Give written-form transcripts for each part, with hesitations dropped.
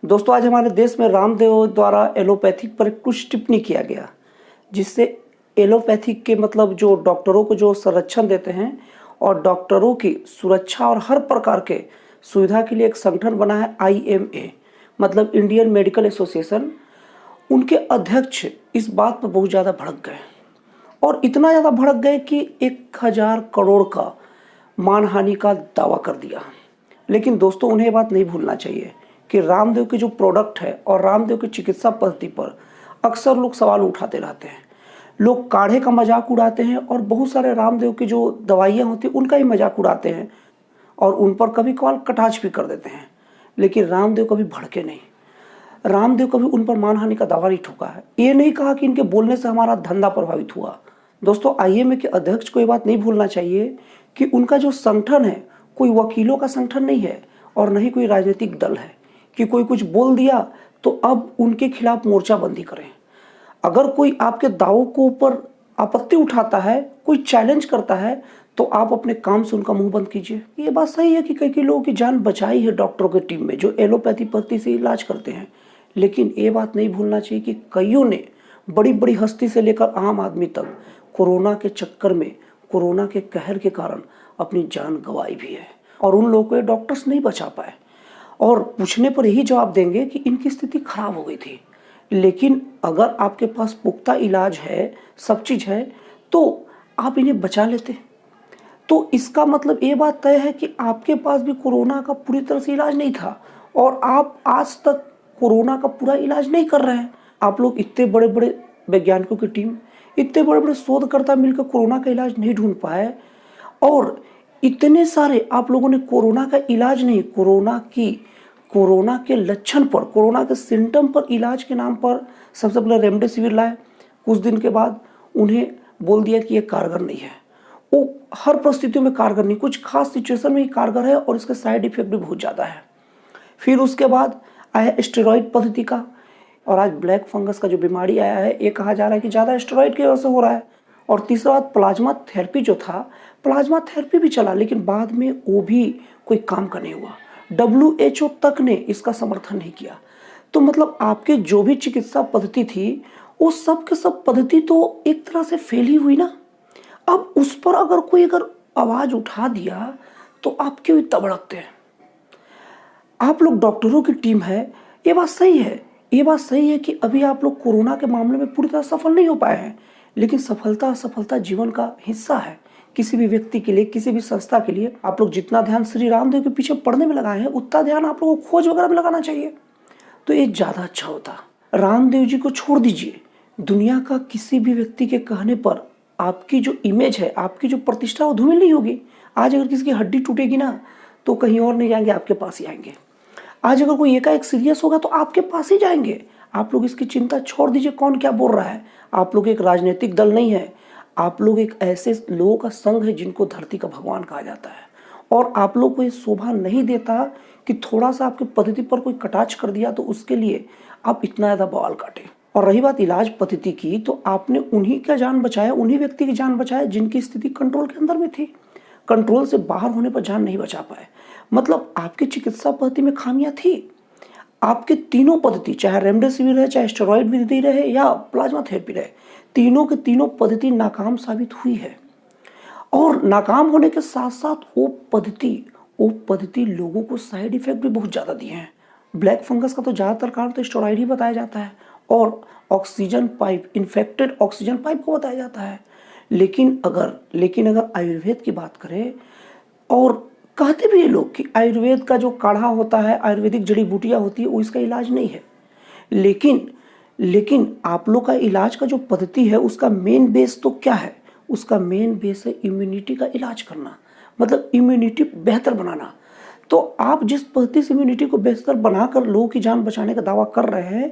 दोस्तों आज हमारे देश में रामदेव द्वारा एलोपैथिक पर कुछ टिप्पणी किया गया, जिससे एलोपैथिक के मतलब जो डॉक्टरों को जो संरक्षण देते हैं और डॉक्टरों की सुरक्षा और हर प्रकार के सुविधा के लिए एक संगठन बना है IMA, मतलब इंडियन मेडिकल एसोसिएशन। उनके अध्यक्ष इस बात पर बहुत ज़्यादा भड़क गए और इतना ज़्यादा भड़क गए कि 1000 करोड़ का मानहानि का दावा कर दिया। लेकिन दोस्तों उन्हें ये बात नहीं भूलना चाहिए कि रामदेव के जो प्रोडक्ट है और रामदेव की चिकित्सा पद्धति पर अक्सर लोग सवाल उठाते रहते हैं। लोग काढ़े का मजाक उड़ाते हैं और बहुत सारे रामदेव की जो दवाइयाँ होती हैं उनका ही मजाक उड़ाते हैं और उन पर कभी कभार कटाक्ष भी कर देते हैं। लेकिन रामदेव कभी भड़के नहीं, रामदेव कभी उन पर मानहानि का दावा नहीं ठोका है। ये नहीं कहा कि इनके बोलने से हमारा धंधा प्रभावित हुआ। दोस्तों IMA के अध्यक्ष को ये बात नहीं भूलना चाहिए कि उनका जो संगठन है कोई वकीलों का संगठन नहीं है और न ही कोई राजनीतिक दल है कि कोई कुछ बोल दिया तो अब उनके खिलाफ मोर्चाबंदी करें। अगर कोई आपके दावों को ऊपर आपत्ति उठाता है, कोई चैलेंज करता है, तो आप अपने काम से उनका मुंह बंद कीजिए। ये बात सही है कि कई लोगों की जान बचाई है डॉक्टरों की टीम में जो एलोपैथी पद्धति से इलाज करते हैं। लेकिन ये बात नहीं भूलना चाहिए कि कईयों ने बड़ी बड़ी हस्ती से लेकर आम आदमी तक कोरोना के चक्कर में, कोरोना के कहर के कारण अपनी जान गंवाई भी है और उन लोगों को डॉक्टर्स नहीं बचा पाए और पूछने पर यही जवाब देंगे कि इनकी स्थिति खराब हो गई थी। लेकिन अगर आपके पास पुख्ता इलाज है, सब चीज़ है, तो आप इन्हें बचा लेते। तो इसका मतलब ये बात तय है कि आपके पास भी कोरोना का पूरी तरह से इलाज नहीं था और आप आज तक कोरोना का पूरा इलाज नहीं कर रहे हैं। आप लोग इतने बड़े बड़े वैज्ञानिकों की टीम, इतने बड़े बड़े शोधकर्ता मिलकर कोरोना का इलाज नहीं ढूंढ पाए और इतने सारे आप लोगों ने कोरोना का इलाज नहीं, कोरोना के लक्षण पर, कोरोना के सिम्टम पर इलाज के नाम पर सबसे पहले रेमडेसिविर लाए। कुछ दिन के बाद उन्हें बोल दिया कि ये कारगर नहीं है। वो हर परिस्थितियों में कारगर नहीं, कुछ खास सिचुएशन में ही कारगर है और इसके साइड इफेक्ट भी बहुत ज़्यादा है। फिर उसके बाद आया स्टेरॉइड पद्धति का और आज ब्लैक फंगस का जो बीमारी आया है ये कहा जा रहा है कि ज़्यादा स्टेरॉइड की वजह से हो रहा है। और तीसरा बात प्लाज्मा थेरेपी जो था, प्लाज्मा थेरेपी भी चला लेकिन बाद में वो भी कोई काम का नहीं हुआ। WHO तक ने इसका समर्थन नहीं किया। तो मतलब आपके जो भी चिकित्सा पद्धति थी वो सब के सब पद्धति तो एक तरह से फेल ही हुई ना। अब उस पर अगर कोई आवाज़ उठा दिया तो आप क्यों इतना भड़कते हैं? आप लोग डॉक्टरों की टीम है, ये बात सही है, ये बात सही है कि अभी आप लोग कोरोना के मामले में पूरी तरह सफल नहीं हो पाए हैं। लेकिन सफलता असफलता जीवन का हिस्सा है। किसी भी व्यक्ति के लिए, किसी भी संस्था के लिए आप लोग जितना ध्यान श्री रामदेव के पीछे पढ़ने में लगाए हैं उतना ध्यान आप लोगों को खोज वगैरह में लगाना चाहिए, तो ये ज़्यादा अच्छा होता। रामदेव जी को छोड़ दीजिए, दुनिया का किसी भी व्यक्ति के कहने पर आपकी जो इमेज है, आपकी जो प्रतिष्ठा वो धूमिल नहीं होगी। आज अगर किसी की हड्डी टूटेगी ना तो कहीं और नहीं जाएंगे, आपके पास ही आएंगे। आज अगर कोई एकाएक सीरियस होगा तो आपके पास ही जाएंगे। आप लोग इसकी चिंता छोड़ दीजिए, कौन क्या बोल रहा है। आप लोग एक राजनीतिक दल नहीं है, आप लोग एक ऐसे लोगों का संघ है जिनको धरती का भगवान कहा जाता है। और आप लोग को ये शोभा नहीं देता कि थोड़ा सा आपके पद्धति पर कोई कटाक्ष कर दिया तो उसके लिए आप इतना ज़्यादा बवाल काटें। और रही बात इलाज पद्धति की, तो आपने उन्हीं का जान बचाया, उन्हीं व्यक्ति की जान बचाया जिनकी स्थिति कंट्रोल के अंदर में थी। कंट्रोल से बाहर होने पर जान नहीं बचा पाए। मतलब आपकी चिकित्सा पद्धति में खामियां थी। आपके तीनों पद्धति, चाहे रेमडेसिविर रहे, चाहे स्टेरॉइड विधि रहे या प्लाज्मा थेरेपी रहे, तीनों के तीनों पद्धति नाकाम साबित हुई है। और नाकाम होने के साथ साथ वो पद्धति लोगों को साइड इफेक्ट भी बहुत ज़्यादा दिए हैं। ब्लैक फंगस का तो ज़्यादातर कारण तो स्टेरॉइड ही बताया जाता है और oxygen pipe, infected oxygen pipe को बताया जाता है। लेकिन अगर आयुर्वेद की बात करें, और कहते भी ये लोग कि आयुर्वेद का जो काढ़ा होता है, आयुर्वेदिक जड़ी बूटियाँ होती है, वो इसका इलाज नहीं है। लेकिन आप लोग का इलाज का जो पद्धति है उसका मेन बेस तो क्या है? उसका मेन बेस है इम्यूनिटी का इलाज करना, मतलब इम्यूनिटी बेहतर बनाना। तो आप जिस पद्धति से इम्यूनिटी को बेहतर बनाकर लोगों की जान बचाने का दावा कर रहे हैं,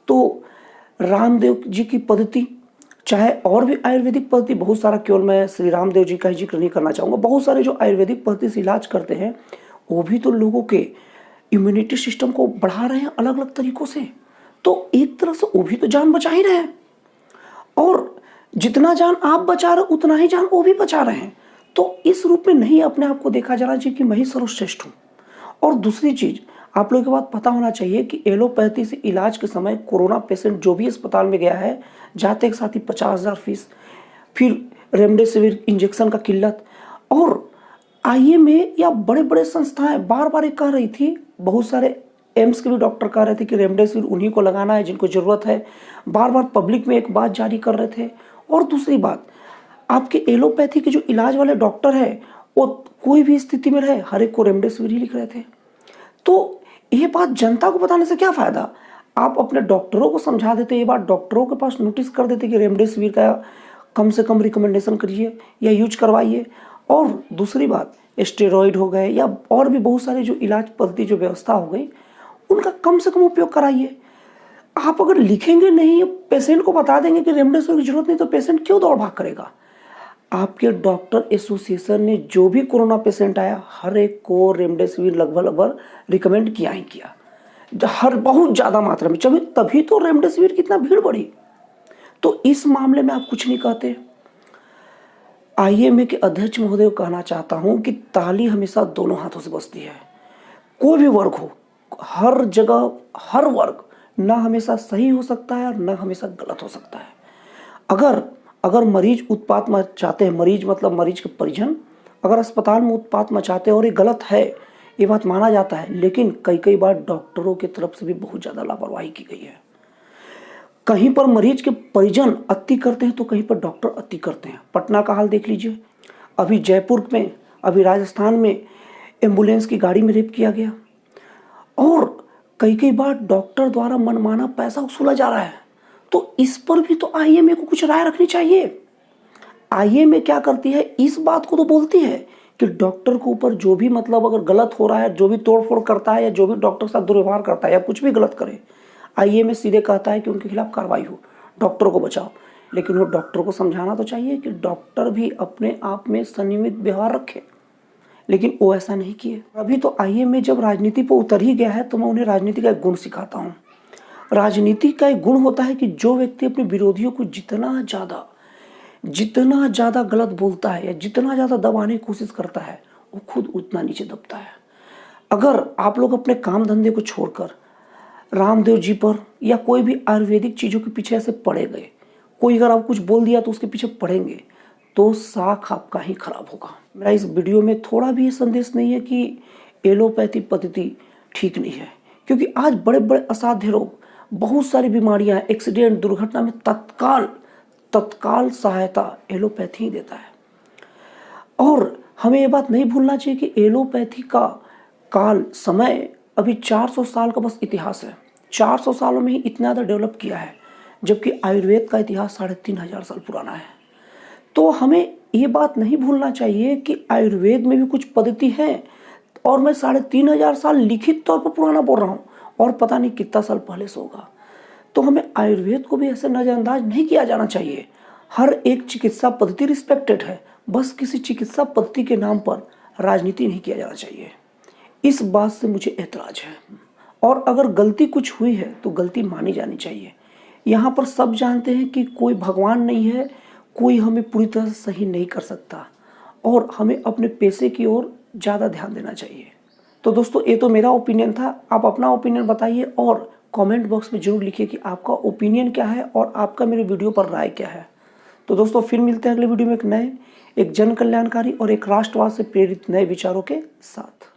तो रामदेव जी की पद्धति, चाहे और भी आयुर्वेदिक पद्धति बहुत सारा, केवल मैं श्री रामदेव जी का ही जिक्र नहीं करना चाहूँगा, बहुत सारे जो आयुर्वेदिक पद्धति से इलाज करते हैं वो भी तो लोगों के इम्यूनिटी सिस्टम को बढ़ा रहे हैं अलग अलग तरीक़ों से। तो एक तरह से वो भी तो जान बचा ही रहे हैं और जितना जान आप बचा रहे उतना ही जान वो भी बचा रहे हैं। तो इस रूप में नहीं अपने आप को देखा जाना चाहिए कि मैं ही सर्वश्रेष्ठ हूँ। और दूसरी चीज़, आप लोगों को बात पता होना चाहिए कि एलोपैथी से इलाज के समय कोरोना पेशेंट जो भी अस्पताल में गया है, जाते एक साथ ही 50,000 फीस, फिर रेमडेसिविर इंजेक्शन का किल्लत। और आईएमए या बड़े बड़े संस्थाएं बार बार ये कह रही थी, बहुत सारे एम्स के भी डॉक्टर कह रहे थे कि रेमडेसिविर उन्हीं को लगाना है जिनको ज़रूरत है, बार बार पब्लिक में एक बात जारी कर रहे थे। और दूसरी बात, आपके एलोपैथी के जो इलाज वाले डॉक्टर है वो कोई भी स्थिति में रहे हर एक को रेमडेसिविर ही लिख रहे थे। तो ये बात जनता को बताने से क्या फ़ायदा? आप अपने डॉक्टरों को समझा देते, ये बात डॉक्टरों के पास नोटिस कर देते कि रेमडेसिविर का कम से कम रिकमेंडेशन करिए या यूज करवाइए। और दूसरी बात, स्टेरॉइड हो गए या और भी बहुत सारे जो इलाज पद्धति जो व्यवस्था हो गई, उनका कम से कम उपयोग कराइए। आप अगर लिखेंगे नहीं, पेशेंट को बता देंगे कि रेमडेसिविर की जरूरत नहीं, तो पेशेंट क्यों दौड़ भाग करेगा? आपके डॉक्टर एसोसिएशन ने जो भी कोरोना पेशेंट आया हर एक को रेमडेसिविर लगभग रिकमेंड किया ही किया, हर बहुत ज़्यादा मात्रा में, तभी तो रेमडेसिविर की इतना भीड़ बढ़ी। तो इस मामले में आप कुछ नहीं कहते। आईएमए के अध्यक्ष महोदय को कहना चाहता हूं कि ताली हमेशा दोनों हाथों से बजती है। कोई भी वर्ग हो, हर जगह हर वर्ग ना हमेशा सही हो सकता है और ना हमेशा गलत हो सकता है। अगर मरीज उत्पात मचाते हैं, मरीज मतलब मरीज के परिजन अगर अस्पताल में उत्पात मचाते हैं और ये गलत है, ये बात माना जाता है, लेकिन कई बार डॉक्टरों की तरफ से भी बहुत ज़्यादा लापरवाही की गई है। कहीं पर मरीज के परिजन अति करते हैं तो कहीं पर डॉक्टर अति करते हैं। पटना का हाल देख लीजिए, अभी जयपुर में, अभी राजस्थान में एम्बुलेंस की गाड़ी में रेप किया गया। और कई बार डॉक्टर द्वारा मनमाना पैसा वसूला जा रहा है। तो इस पर भी तो आईएमए को कुछ राय रखनी चाहिए। आईएमए क्या करती है, इस बात को तो बोलती है कि डॉक्टर के ऊपर जो भी मतलब अगर गलत हो रहा है, जो भी तोड़फोड़ करता है या जो भी डॉक्टर के साथ दुर्व्यवहार करता है या कुछ भी गलत करे, आईएमए सीधे कहता है कि उनके खिलाफ कार्रवाई हो, डॉक्टर को बचाओ। लेकिन वो डॉक्टर को समझाना तो चाहिए कि डॉक्टर भी अपने आप में संयमित व्यवहार रखे, लेकिन वो ऐसा नहीं किए। अभी तो आईएमए जब राजनीति पर उतर ही गया है तो मैं उन्हें राजनीति का एक गुण सिखाता हूँ। राजनीति का एक गुण होता है कि जो व्यक्ति अपने विरोधियों को जितना ज़्यादा गलत बोलता है या जितना ज़्यादा दबाने की कोशिश करता है, वो खुद उतना नीचे दबता है। अगर आप लोग अपने काम धंधे को छोड़कर रामदेव जी पर या कोई भी आयुर्वेदिक चीज़ों के पीछे ऐसे पड़े गए, कोई अगर आप कुछ बोल दिया तो उसके पीछे पड़ेंगे, तो साख आपका ही खराब होगा। मेरा इस वीडियो में थोड़ा भी संदेश नहीं है कि एलोपैथी पद्धति ठीक नहीं है, क्योंकि आज बड़े बड़े असाध्य रोग, बहुत सारी बीमारियां, एक्सीडेंट, दुर्घटना में तत्काल सहायता एलोपैथी ही देता है। और हमें ये बात नहीं भूलना चाहिए कि एलोपैथी का काल समय अभी 400 साल का बस इतिहास है। 400 सालों में ही इतना ज़्यादा डेवलप किया है, जबकि आयुर्वेद का इतिहास 3,500 साल पुराना है। तो हमें ये बात नहीं भूलना चाहिए कि आयुर्वेद में भी कुछ पद्धति है, और मैं 3,500 साल लिखित तौर पर पुराना बोल रहा हूँ और पता नहीं कितना साल पहले से होगा। तो हमें आयुर्वेद को भी ऐसे नज़रअंदाज नहीं किया जाना चाहिए। हर एक चिकित्सा पद्धति रिस्पेक्टेड है, बस किसी चिकित्सा पद्धति के नाम पर राजनीति नहीं किया जाना चाहिए। इस बात से मुझे एतराज़ है। और अगर गलती कुछ हुई है तो गलती मानी जानी चाहिए। यहाँ पर सब जानते हैं कि कोई भगवान नहीं है, कोई हमें पूरी तरह से सही नहीं कर सकता, और हमें अपने पेशे की ओर ज़्यादा ध्यान देना चाहिए। तो दोस्तों, ये तो मेरा ओपिनियन था। आप अपना ओपिनियन बताइए और कमेंट बॉक्स में जरूर लिखिए कि आपका ओपिनियन क्या है और आपका मेरे वीडियो पर राय क्या है। तो दोस्तों, फिर मिलते हैं अगले वीडियो में एक जन कल्याणकारी और एक राष्ट्रवाद से प्रेरित नए विचारों के साथ।